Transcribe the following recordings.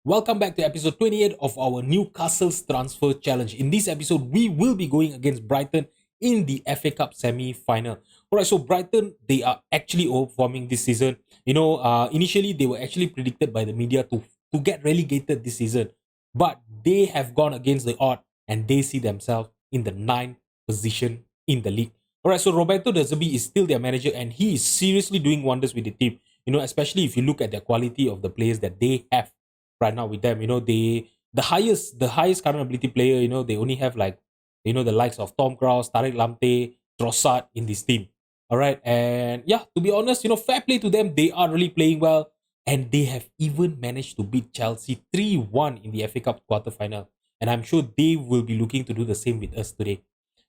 Welcome back to episode 28 of our Newcastle's Transfer Challenge. In this episode, we will be going against Brighton in the FA Cup semi-final. Alright, so Brighton, they are actually overperforming this season. Initially they were actually predicted by the media to get relegated this season. But they have gone against the odd and they see themselves in the 9th position in the league. Alright, so Roberto De Zerbi is still their manager and he is seriously doing wonders with the team. Especially if you look at the quality of the players that they have right now with them. The highest current ability player, they only have like, the likes of Tom Krause, Tariq Lamptey, Trossard in this team. All right. And yeah, to be honest, fair play to them. They are really playing well. And they have even managed to beat Chelsea 3-1 in the FA Cup quarterfinal. And I'm sure they will be looking to do the same with us today.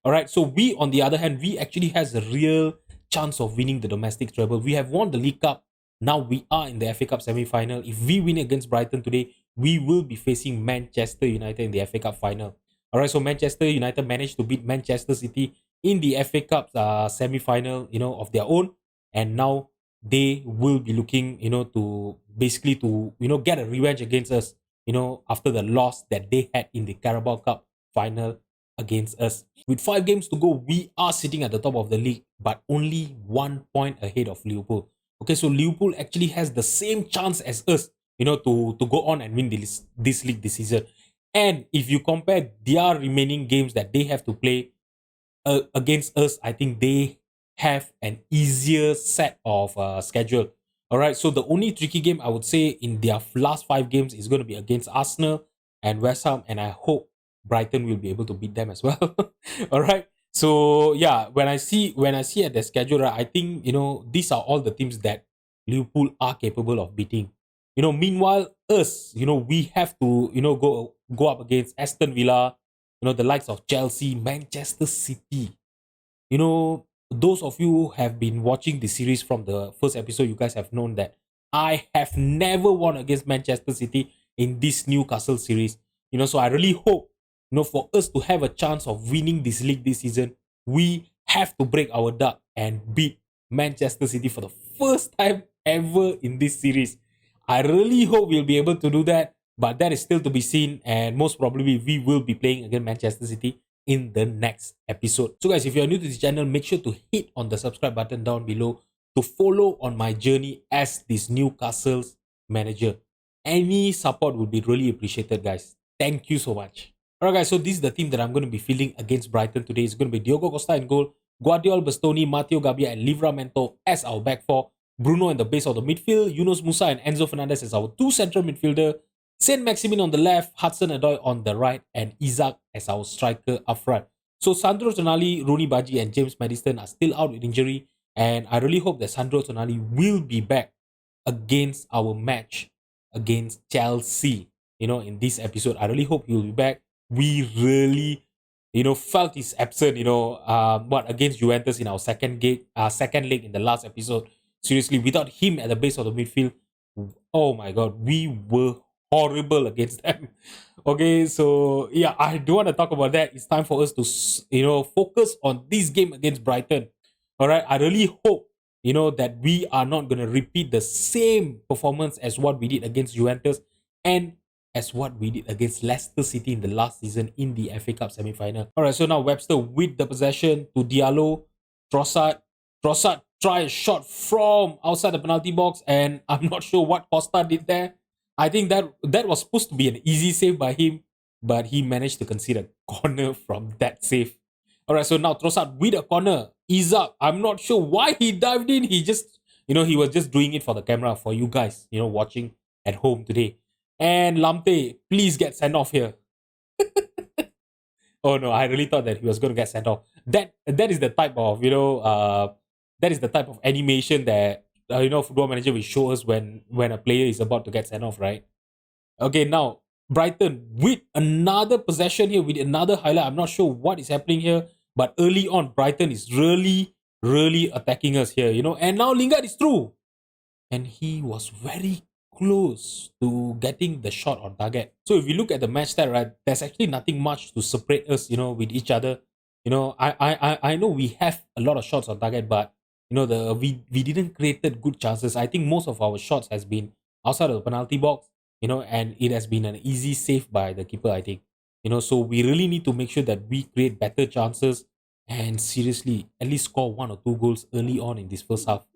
All right. So we, on the other hand, we actually has a real chance of winning the domestic treble. We have won the League Cup. Now we are in the FA Cup semi-final. If we win against Brighton today, we will be facing Manchester United in the FA Cup final. All right, so Manchester United managed to beat Manchester City in the FA Cup semi-final, of their own, and now they will be looking, to basically to get a revenge against us, after the loss that they had in the Carabao Cup final against us. With 5 games to go, we are sitting at the top of the league, but only 1 point ahead of Liverpool. Okay, so Liverpool actually has the same chance as us, to go on and win this league this season. And if you compare their remaining games that they have to play against us, I think they have an easier set of schedule. All right, so the only tricky game I would say in their last 5 games is going to be against Arsenal and West Ham, and I hope Brighton will be able to beat them as well. All right. So yeah, when I see at the schedule, right, I think these are all the teams that Liverpool are capable of beating. Meanwhile, us, we have to go up against Aston Villa, the likes of Chelsea, Manchester City. Those of you who have been watching the series from the first episode, you guys have known that I have never won against Manchester City in this Newcastle series. So I really hope, for us to have a chance of winning this league this season, we have to break our duck and beat Manchester City for the first time ever in this series. I really hope we'll be able to do that, but that is still to be seen, and most probably we will be playing against Manchester City in the next episode. So guys, if you're new to this channel, make sure to hit on the subscribe button down below to follow on my journey as this Newcastle's manager. Any support would be really appreciated, guys. Thank you so much. Alright guys, so this is the team that I'm going to be fielding against Brighton today. It's going to be Diogo Costa in goal, Guardiola, Bastoni, Matteo Gabbia and Livramento as our back four, Bruno in the base of the midfield, Yunus Musa and Enzo Fernandez as our 2 central midfielder, Saint Maximin on the left, Hudson Odoi on the right, and Isaac as our striker up front. So Sandro Tonali, Rooney Baji and James Maddison are still out with injury, and I really hope that Sandro Tonali will be back against our match against Chelsea, in this episode. I really hope he'll be back. We really, felt his absence, against Juventus in our second leg in the last episode. Seriously, without him at the base of the midfield, oh my god, we were horrible against them. Okay, so yeah, I don't want to talk about that. It's time for us to, focus on this game against Brighton. All right, I really hope, that we are not going to repeat the same performance as what we did against Juventus and as what we did against Leicester City in the last season in the FA Cup semi-final. All right, so now Webster with the possession to Diallo, Trossard. Trossard try a shot from outside the penalty box, and I'm not sure what Costa did there. I think that was supposed to be an easy save by him, but he managed to concede a corner from that save. All right, so now Trossard with a corner. Isaac, I'm not sure why he dived in. He just, he was just doing it for the camera for you guys, watching at home today. And Lamptey, please get sent off here. Oh no, I really thought that he was going to get sent off. That is the type of, that is the type of animation that Football Manager will show us when a player is about to get sent off, right? Okay, now Brighton with another possession here, with another highlight. I'm not sure what is happening here, but early on, Brighton is really, really attacking us here, and now Lingard is through. And he was very close to getting the shot on target. So if you look at the match stat, right, there's actually nothing much to separate us, with each other. I know we have a lot of shots on target, but we didn't create good chances. I think most of our shots has been outside of the penalty box. and it has been an easy save by the keeper, I think. So we really need to make sure that we create better chances and seriously at least score one or two goals early on in this first half.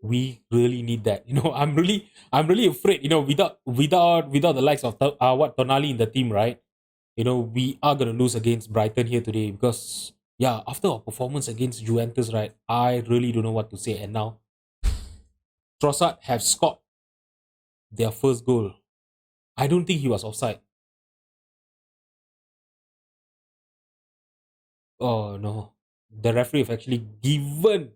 We really need that. I'm really afraid, without the likes of Tonali in the team, right? We are gonna lose against Brighton here today because yeah, after our performance against Juventus, right? I really don't know what to say. And now Trossard have scored their first goal. I don't think he was offside. Oh no. The referee have actually given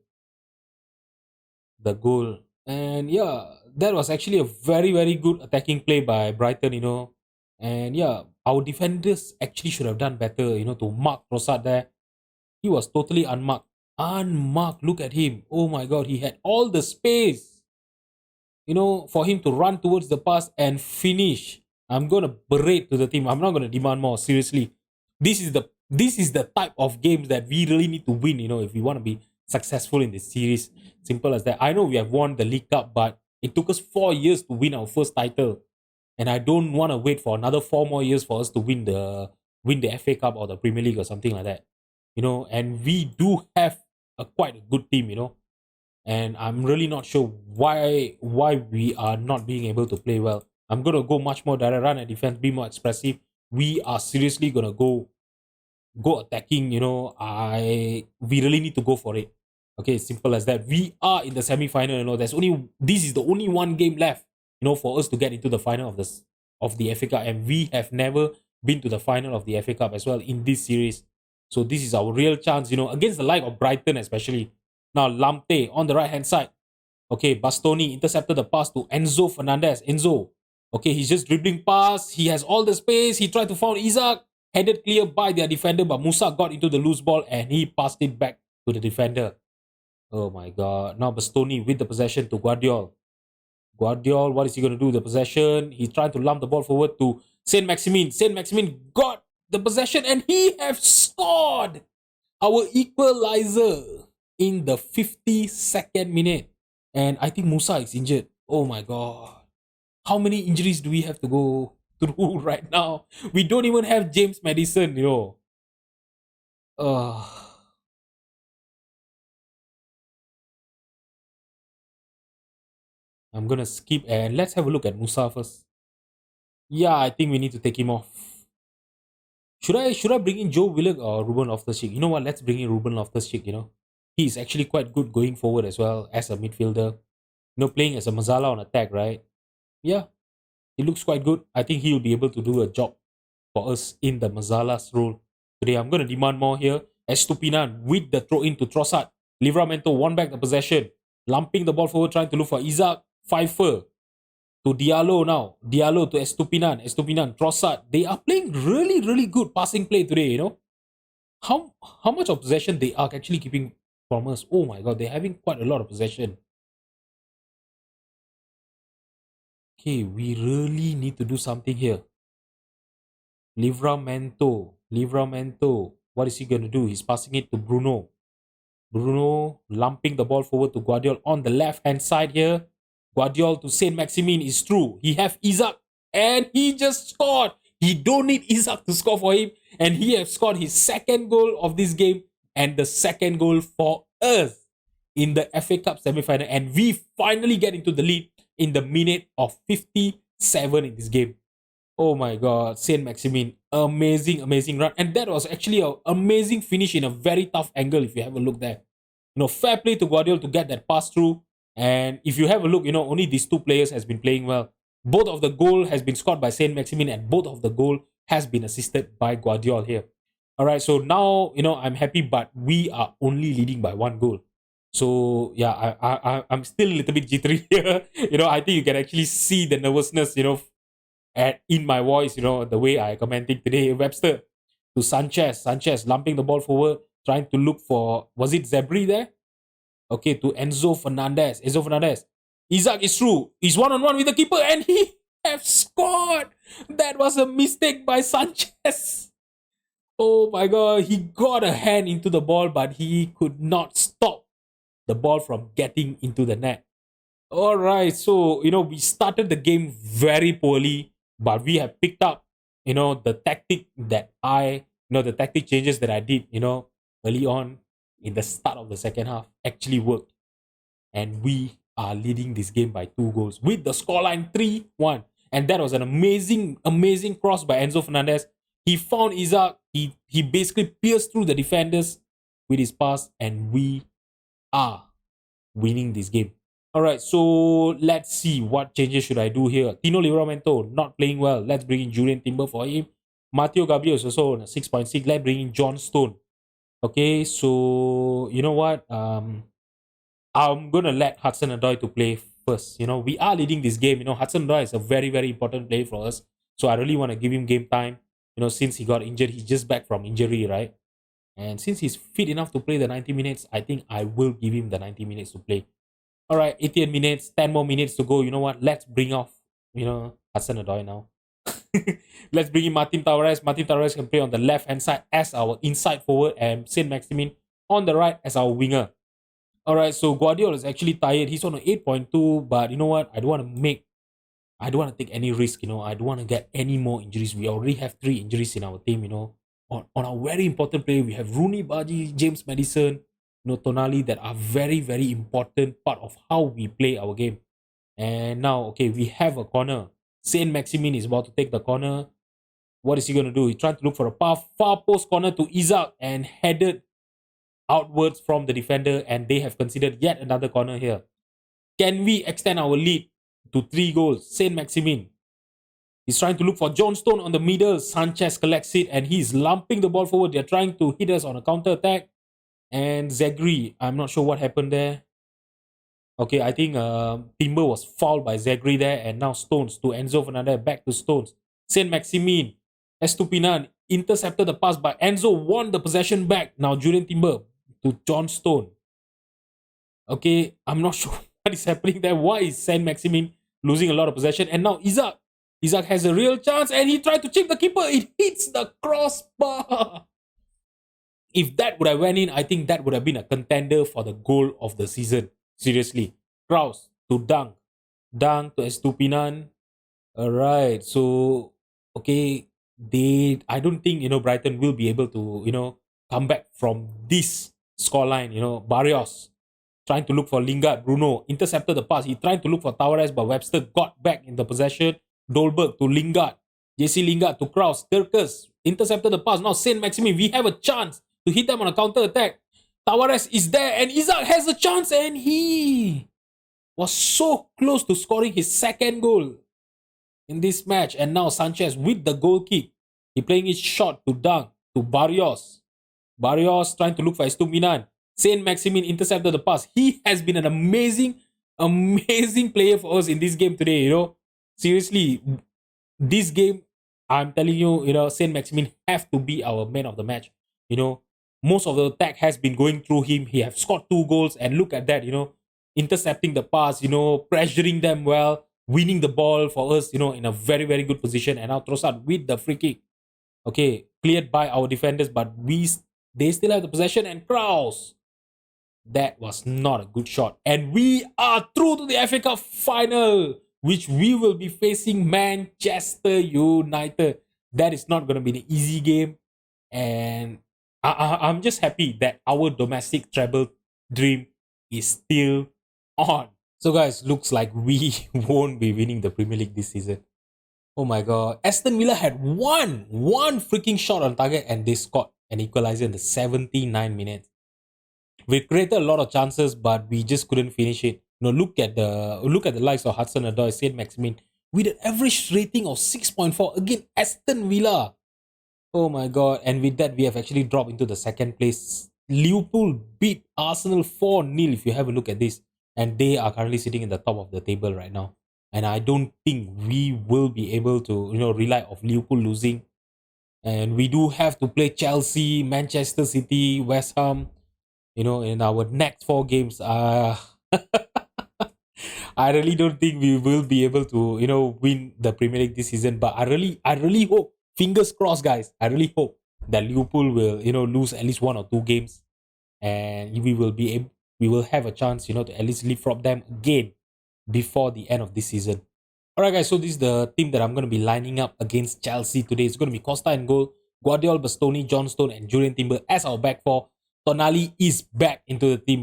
the goal. And yeah, that was actually a very, very good attacking play by Brighton. And yeah, our defenders actually should have done better, to mark Trossard there. He was totally unmarked. Unmarked. Look at him. Oh my god, he had all the space, for him to run towards the pass and finish. I'm gonna berate to the team. I'm not gonna demand more. Seriously, this is the type of games that we really need to win. If we want to be successful in this series. Simple as that. I know we have won the League Cup, but it took us 4 years to win our first title, and I don't want to wait for another 4 more years for us to win the FA Cup or the Premier League or something like that. And we do have a quite a good team. And I'm really not sure why we are not being able to play well. I'm gonna go much more direct run and defense, be more expressive. We are seriously gonna go attacking. We really need to go for it. Okay, simple as that. We are in the semi-final. This is the only one game left. For us to get into the final of the FA Cup, and we have never been to the final of the FA Cup as well in this series. So this is our real chance. Against the like of Brighton especially. Now Lamptey on the right hand side. Okay, Bastoni intercepted the pass to Enzo Fernandez. Enzo. Okay, he's just dribbling past. He has all the space. He tried to foul Isaac. Headed clear by their defender, but Musa got into the loose ball and he passed it back to the defender. Oh my god. Now Bastoni with the possession to Guardiol. Guardiol, what is he going to do? The possession. He tried to lump the ball forward to Saint Maximin. Saint Maximin got the possession and he have scored our equalizer in the 52nd minute. And I think Musa is injured. Oh my god. How many injuries do we have to go through right now? We don't even have James Madison. Uh, I'm gonna skip and let's have a look at Musa first. Yeah, I think we need to take him off. Should I bring in Joe Willock or Ruben Loftus-Cheek? You know what? Let's bring in Ruben Loftus-Cheek. He's actually quite good going forward as well as a midfielder. Playing as a Mazala on attack, right? Yeah, he looks quite good. I think he'll be able to do a job for us in the Mazala's role today. I'm going to demand more here. Estupinan with the throw in to Trossard. Livramento won back the possession. Lumping the ball forward, trying to look for Isaac. Pfeiffer to Diallo now. Diallo to Estupinan. Estupinan, Trossard. They are playing really, really good passing play today. How much of possession they are actually keeping from us? Oh my god, they're having quite a lot of possession. Okay, we really need to do something here. Livramento. What is he going to do? He's passing it to Bruno. Bruno lumping the ball forward to Guardiol on the left hand side here. Guardiol to Saint Maximin is true. He have Isaac and he just scored. He don't need Isaac to score for him, and he have scored his second goal of this game and the second goal for us in the FA Cup semi-final, and we finally get into the lead in the minute of 57 in this game. Oh my god, Saint Maximin, amazing run. And that was actually an amazing finish in a very tough angle if you have a look there. Fair play to Guardiola to get that pass through. And if you have a look, only these two players has been playing well. Both of the goal has been scored by Saint Maximin and both of the goal has been assisted by Guardiola here. All right, so now, I'm happy, but we are only leading by one goal. So yeah, I'm still a little bit jittery here. I think you can actually see the nervousness, in my voice, the way I commenting today. Webster to Sanchez. Sanchez lumping the ball forward, trying to look for, was it Zebri there? Okay, to Enzo Fernandez. Isaac is through. He's one-on-one with the keeper and he have scored. That was a mistake by Sanchez. Oh my god, he got a hand into the ball, but he could not stop the ball from getting into the net. All right. So, we started the game very poorly, but we have picked up, the tactic that the tactic changes that I did, early on in the start of the second half actually worked. And we are leading this game by 2 goals with the scoreline 3-1. And that was an amazing, amazing cross by Enzo Fernandez. He found Isaac. He basically pierced through the defenders with his pass, and we are winning this game. All right, so let's see what changes should I do here. Tino Livramento not playing well. Let's bring in Julian Timber for him. Matteo Gabriel is also on a 6.6. Let's bring in John Stone. Okay, so you know what? I'm gonna let Hudson Odoi to play first. We are leading this game. Hudson Odoi is a very, very important player for us. So I really want to give him game time. Since he got injured, he's just back from injury, right? And since he's fit enough to play the 90 minutes, I think I will give him the 90 minutes to play. All right, 18 minutes, 10 more minutes to go. You know what? Let's bring off, Hudson Odoi now. Let's bring in Martin Tavares. Martin Tavares can play on the left hand side as our inside forward, and Saint Maximin on the right as our winger. All right, so Guardiola is actually tired. He's on an 8.2, but you know what? I don't want to take any risk. I don't want to get any more injuries. We already have 3 injuries in our team. On our very important player, we have Rooney, Baji, James Madison, Tonali, that are very, very important part of how we play our game. And now, okay, we have a corner. Saint Maximin is about to take the corner. What is he going to do? He's trying to look for a far post corner to Isaac and headed outwards from the defender, and they have considered yet another corner here. Can we extend our lead to 3 goals? Saint Maximin. He's trying to look for John Stone on the middle. Sanchez collects it and he's lumping the ball forward. They're trying to hit us on a counter attack. And Zagri, I'm not sure what happened there. Okay, I think Timber was fouled by Zagri there, and now Stones to Enzo Fernandez, back to Stones. Saint Maximin, Estupinan intercepted the pass, but Enzo won the possession back. Now Julian Timber to John Stone. Okay, I'm not sure what is happening there. Why is Saint Maximin losing a lot of possession? And now Isaac. Isaac has a real chance, and he tried to chip the keeper. It hits the crossbar. If that would have went in, I think that would have been a contender for the goal of the season. Seriously. Kraus to Dunk. Dunk to Estupinan. Alright, so okay, I don't think Brighton will be able to come back from this scoreline. Barrios trying to look for Lingard. Bruno intercepted the pass. He tried to look for Tavares, but Webster got back in the possession. Dolberg to Lingard. JC Lingard to Kraus. Kirkus intercepted the pass. Now Saint Maximin, we have a chance to hit them on a counter attack. Tavares is there, and Isaac has a chance, and he was so close to scoring his second goal in this match. And now Sanchez with the goal kick. He playing his shot to Dunk to Barrios. Barrios trying to look for Estupinan. Saint Maximin intercepted the pass. He has been an amazing, amazing player for us in this game today. Seriously, this game, I'm telling you, Saint Maximin have to be our man of the match. Most of the attack has been going through him. He have scored 2 goals, and look at that, intercepting the pass, pressuring them well, winning the ball for us, in a very, very good position. And now Trossard with the free kick. Okay, cleared by our defenders, but they still have the possession, and Kraus. That was not a good shot. And we are through to the FA Cup final, which we will be facing Manchester United. That is not going to be an easy game. And I'm just happy that our domestic treble dream is still on. So guys, looks like we won't be winning the Premier League this season. Oh my god. Aston Villa had one freaking shot on target, and they scored an equalizer in the 79 minutes. We created a lot of chances, but we just couldn't finish it. Look at the likes of Hudson Odoi, Saint Maximin, with an average rating of 6.4 against Aston Villa. Oh my god. And with that, we have actually dropped into the second place. Liverpool beat Arsenal 4-0 if you have a look at this. And they are currently sitting in the top of the table right now. And I don't think we will be able to, rely on Liverpool losing. And we do have to play Chelsea, Manchester City, West Ham, in our next 4 games. I really don't think we will be able to, win the Premier League this season. But I really hope, fingers crossed, guys, I really hope that Liverpool will, lose at least 1 or 2 games, and we will have a chance, to at least leapfrog them again. before the end of this season. All right, guys. So this is the team that I'm going to be lining up against Chelsea today. It's going to be Costa and goal, Guardiola, Bastoni, John Stone, and Julian Timber as our back four. Tonali is back into the team.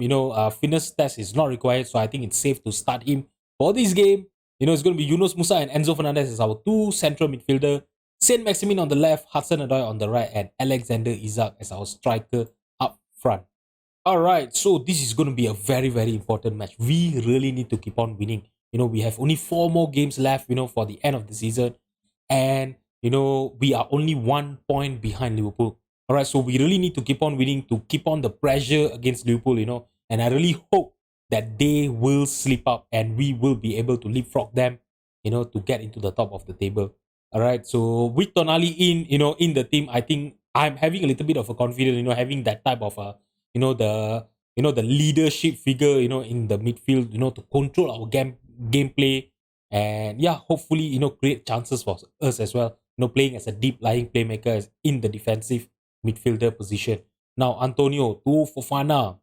Fitness test is not required, so I think it's safe to start him for this game. It's going to be Yunus Musa and Enzo Fernandez as our two central midfielder. Saint Maximin on the left, Hudson Odoi on the right, and Alexander Isak as our striker up front. All right, so this is going to be a very, very important match. We really need to keep on winning. We have only 4 more games left, for the end of the season. And, we are only 1 point behind Liverpool. All right, so we really need to keep on winning to keep on the pressure against Liverpool, And I really hope that they will slip up and we will be able to leapfrog them, to get into the top of the table. All right, so with Tonali in the team, I think I'm having a little bit of a confidence, having that type of the leadership figure, in the midfield, to control our gameplay and hopefully, create chances for us as well. Playing as a deep lying playmaker in the defensive midfielder position. Now Antonio to Fofana,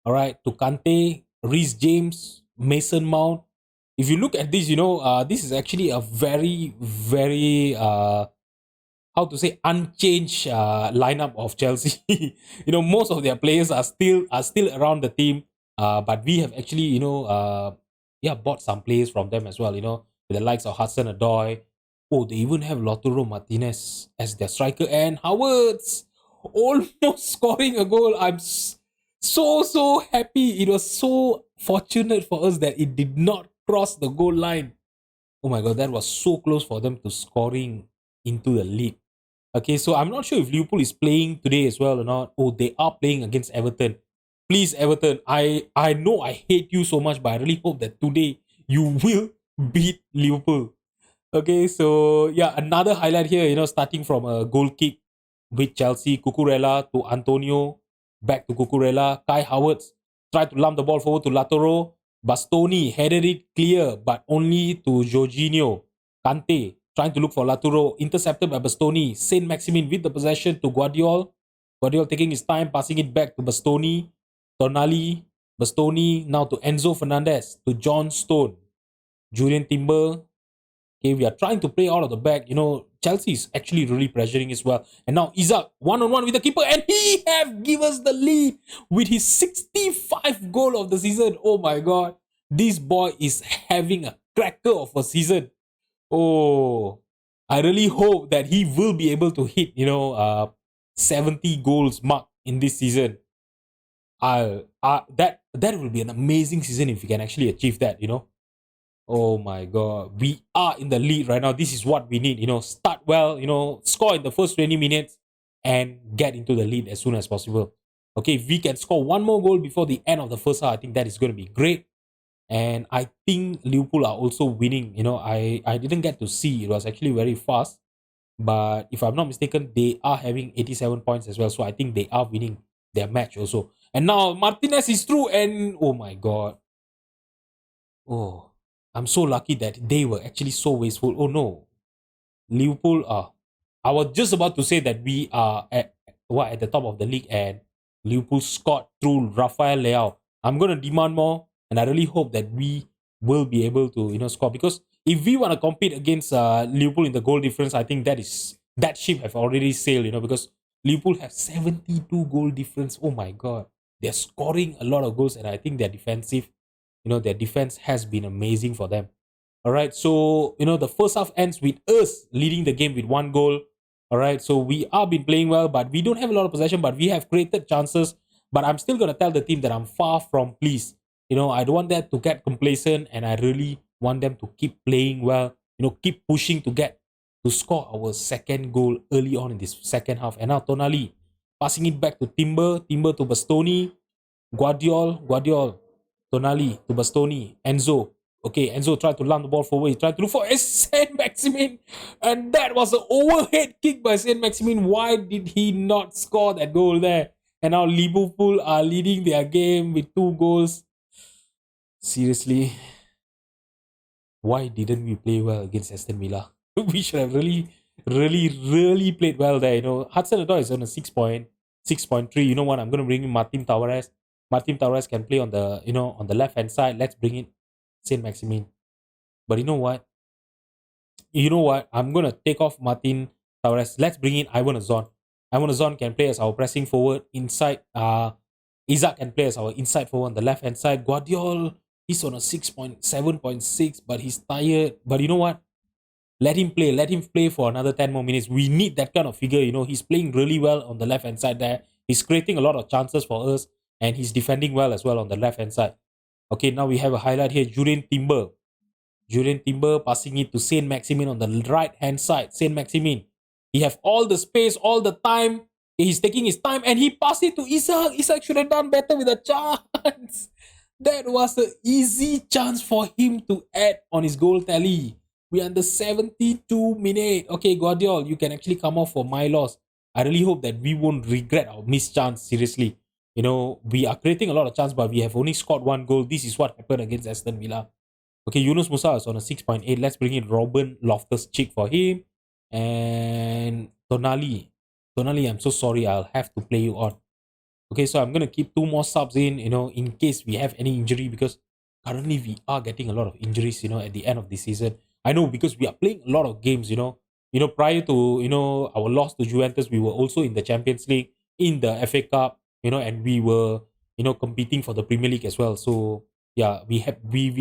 all right, to Kante, Reece James, Mason Mount. If you look at this, this is actually a very, very how to say unchanged lineup of Chelsea. Most of their players are still around the team, but we have actually bought some players from them as well. With the likes of Hudson Odoi. Oh, they even have Lautaro Martinez as their striker and Howard's almost scoring a goal. I'm so happy. It was so fortunate for us that it did not cross the goal line. Oh my god, that was so close for them to scoring into the lead. Okay, so I'm not sure if Liverpool is playing today as well or not. Oh, they are playing against Everton. Please, Everton, I know I hate you so much, but I really hope that today you will beat Liverpool. Okay, so another highlight here, starting from a goal kick with Chelsea, Cucurella to Antonio, back to Cucurella, Kai Havertz tried to lump the ball forward to Lautaro, Bastoni headed it clear, but only to Jorginho. Kante trying to look for Lautaro, intercepted by Bastoni. Saint Maximin with the possession to Guardiola. Guardiola taking his time, passing it back to Bastoni. Tonali, Bastoni, now to Enzo Fernandez, to John Stone. Julian Timber. Okay, we are trying to play out of the back. Chelsea is actually really pressuring as well. And now Isak, one-on-one with the keeper, and he have given us the lead with his 65th goal of the season. Oh my god. This boy is having a cracker of a season. Oh, I really hope that he will be able to hit, 70 goals mark in this season. That will be an amazing season if we can actually achieve that, Oh my god, we are in the lead right now. This is what we need, start well, score in the first 20 minutes and get into the lead as soon as possible. Okay, if we can score one more goal before the end of the first half, I think that is going to be great. And I think Liverpool are also winning. I didn't get to see. It was actually very fast. But if I'm not mistaken, they are having 87 points as well. So I think they are winning their match also. And now Martinez is through and oh my god. Oh, I'm so lucky that they were actually so wasteful. Oh no. Liverpool are. I was just about to say that we are at the top of the league and Liverpool scored through Rafael Leao. I'm gonna demand more, and I really hope that we will be able to score, because if we want to compete against Liverpool in the goal difference, I think that ship have already sailed. Because Liverpool have 72 goal difference. Oh my god, they're scoring a lot of goals, and I think their defensive, their defense has been amazing for them. All right, so the first half ends with us leading the game with 1 goal. All right, so we have been playing well, but we don't have a lot of possession, but we have created chances. But I'm still gonna tell the team that I'm far from pleased. I don't want that to get complacent, and I really want them to keep playing well. Keep pushing to score our second goal early on in this second half. And now Tonali passing it back to Timber to Bastoni, Guardiola, Tonali to Bastoni, Enzo. Okay, Enzo tried to lump the ball forward. He tried to look for Saint Maximin. And that was an overhead kick by Saint Maximin. Why did he not score that goal there? And now Liverpool are leading their game with 2 goals. Seriously, why didn't we play well against Aston Villa? We should have really played well there. Hudson Odoi is on a 6.3. You know what? I'm going to bring in Martin Tavares. Martin Tavares can play on the on the left hand side. Let's bring in Saint Maximin. But you know what? I'm gonna take off Martin Torres. Let's bring in Ivan Azon. Ivan Azon can play as our pressing forward inside. Isaac can play as our inside forward on the left hand side. Guardiol, he's on a 6.7.6, but he's tired. But you know what? Let him play. Let him play for another 10 more minutes. We need that kind of figure. He's playing really well on the left hand side there. He's creating a lot of chances for us, and he's defending well as well on the left hand side. Okay, now we have a highlight here. Julian Timber passing it to Saint Maximin on the right hand side. Saint Maximin, he have all the space, all the time. He's taking his time and he passed it to Isaac. Isaac should have done better with a chance. That was an easy chance for him to add on his goal tally. We are in the 72 minute. Okay, Guardiol, you can actually come off for my loss. I really hope that we won't regret our missed chance. Seriously, we are creating a lot of chance, but we have only scored one goal. This is what happened against Aston Villa. Okay, Yunus Musa is on a 6.8. Let's bring in Robin Loftus-Cheek for him. And Tonali, I'm so sorry. I'll have to play you on. Okay, so I'm going to keep 2 more subs in case we have any injury, because currently we are getting a lot of injuries, at the end of the season. I know, because we are playing a lot of games, prior to, our loss to Juventus, we were also in the Champions League, in the FA Cup, and we were, competing for the Premier League as well. So, yeah, we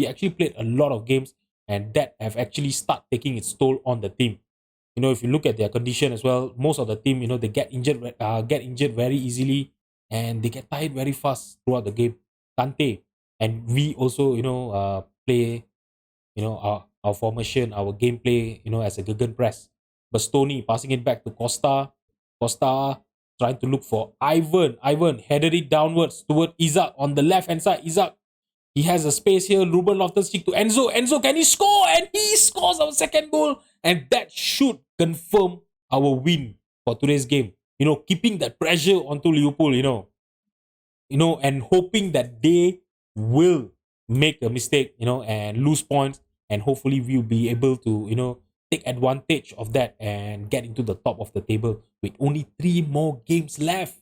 actually played a lot of games, and that have actually start taking its toll on the team. If you look at their condition as well, most of the team, they get injured very easily, and they get tired very fast throughout the game. Kante, and we also, play, our formation, our gameplay, as a Gegen press. Bastoni passing it back to Costa. Costa trying to look for Ivan. Ivan headed it downwards toward Isaac on the left hand side. Isaac, he has a space here. Ruben Loftus-Cheek to Enzo. Enzo, can he score? And he scores our second goal. And that should confirm our win for today's game. Keeping that pressure onto Liverpool, and hoping that they will make a mistake, and lose points. And hopefully we'll be able to, take advantage of that and get into the top of the table with only 3 more games left.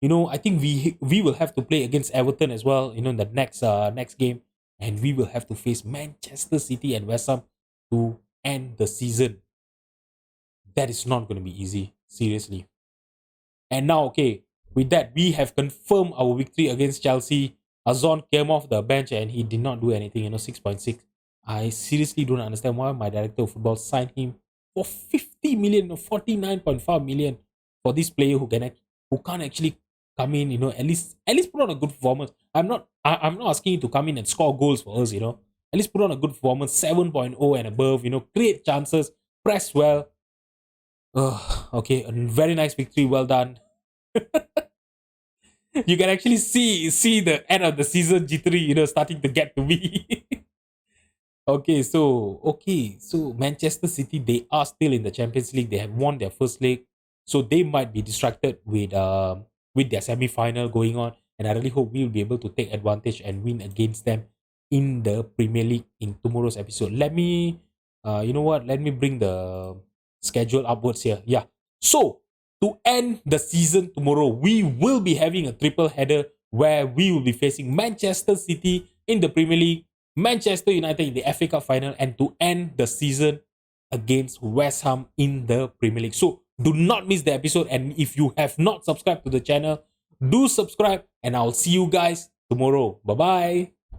I think we will have to play against Everton as well, in the next game, and we will have to face Manchester City and West Ham to end the season. That is not going to be easy, seriously. And now, okay, with that, we have confirmed our victory against Chelsea. Azon came off the bench and he did not do anything, 6.6. I seriously don't understand why my director of football signed him for 50 million or 49.5 million for this player who can't actually come in, at least put on a good performance. I'm not asking you to come in and score goals for us, at least put on a good performance, 7.0 and above, create chances, press well. Okay, a very nice victory, well done. You can actually see the end of the season jittery, starting to get to me. Okay, so Manchester City, they are still in the Champions League. They have won their first leg, so they might be distracted with their semi-final going on. And I really hope we'll be able to take advantage and win against them in the Premier League in tomorrow's episode. Let me, Let me bring the schedule upwards here. Yeah. So to end the season tomorrow, we will be having a triple header where we will be facing Manchester City in the Premier League, Manchester United in the FA Cup final, and to end the season against West Ham in the Premier League. So do not miss the episode, and if you have not subscribed to the channel, do subscribe, and I'll see you guys tomorrow. Bye-bye.